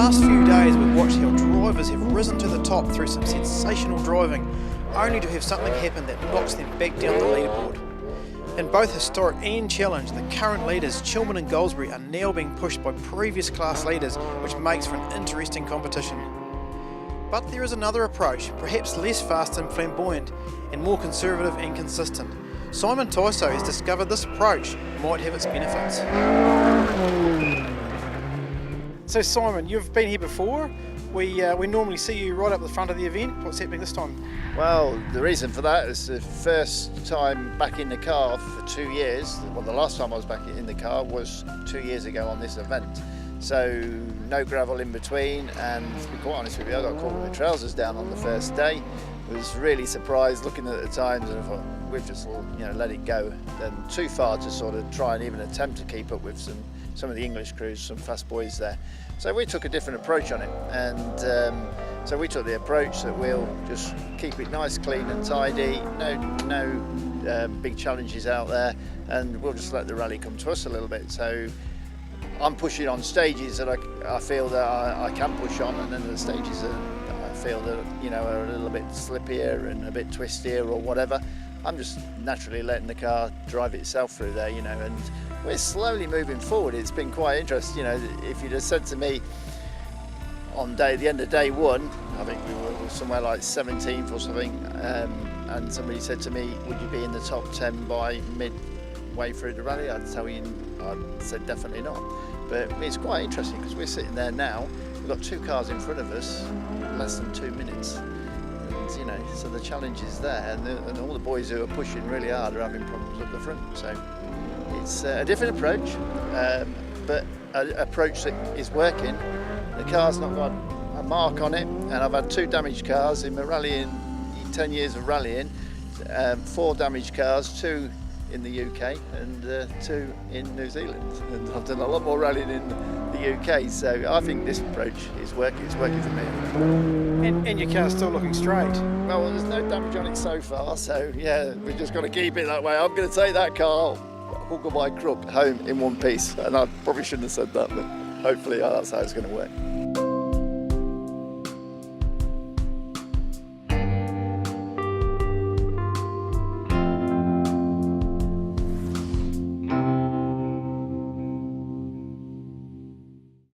last few days we've watched how drivers have risen to the top through some sensational driving, only to have something happen that knocks them back down the leaderboard. In both historic and challenge, the current leaders, Chilman and Goldsbury, are now being pushed by previous class leaders, which makes for an interesting competition. But there is another approach, perhaps less fast and flamboyant, and more conservative and consistent. Simon Tysoe has discovered this approach might have its benefits. So Simon, you've been here before. We normally see you right up the front of the event. What's happening this time? Well, the reason for that is the first time back in the car for 2 years. Well, the last time I was back in the car was 2 years ago on this event. So no gravel in between, and to be quite honest with you, I got caught with my trousers down on the first day. Was really surprised looking at the times, and I thought we've just let it go. And too far to sort of try and even attempt to keep up with some of the English crews, some fast boys there. So we took a different approach on it, and so we took the approach that we'll just keep it nice, clean and tidy, no big challenges out there, and we'll just let the rally come to us a little bit. So I'm pushing on stages that I feel that I can push on, and then the stages that I feel that are a little bit slippier and a bit twistier or whatever, I'm just naturally letting the car drive itself through there, and we're slowly moving forward. It's been quite interesting. If you'd have said to me on the end of day one, I think we were somewhere like 17th or something, and somebody said to me, would you be in the top 10 by midway through the rally? I'd said definitely not. But it's quite interesting because we're sitting there now, we've got 2 cars in front of us, less than 2 minutes. And, so the challenge is there, and all the boys who are pushing really hard are having problems up the front. So it's a different approach, but an approach that is working. The car's not got a mark on it, and I've had 2 damaged cars in my rallying, 10 years of rallying, 4 damaged cars, 2 in the UK and 2 in New Zealand. And I've done a lot more rallying in the UK, so I think this approach is working. It's working for me. And your car's still looking straight. Well, there's no damage on it so far, so yeah, we've just got to keep it that way. I'm going to take that car, hook or by crook, home in one piece, and I probably shouldn't have said that, but hopefully that's how it's going to work.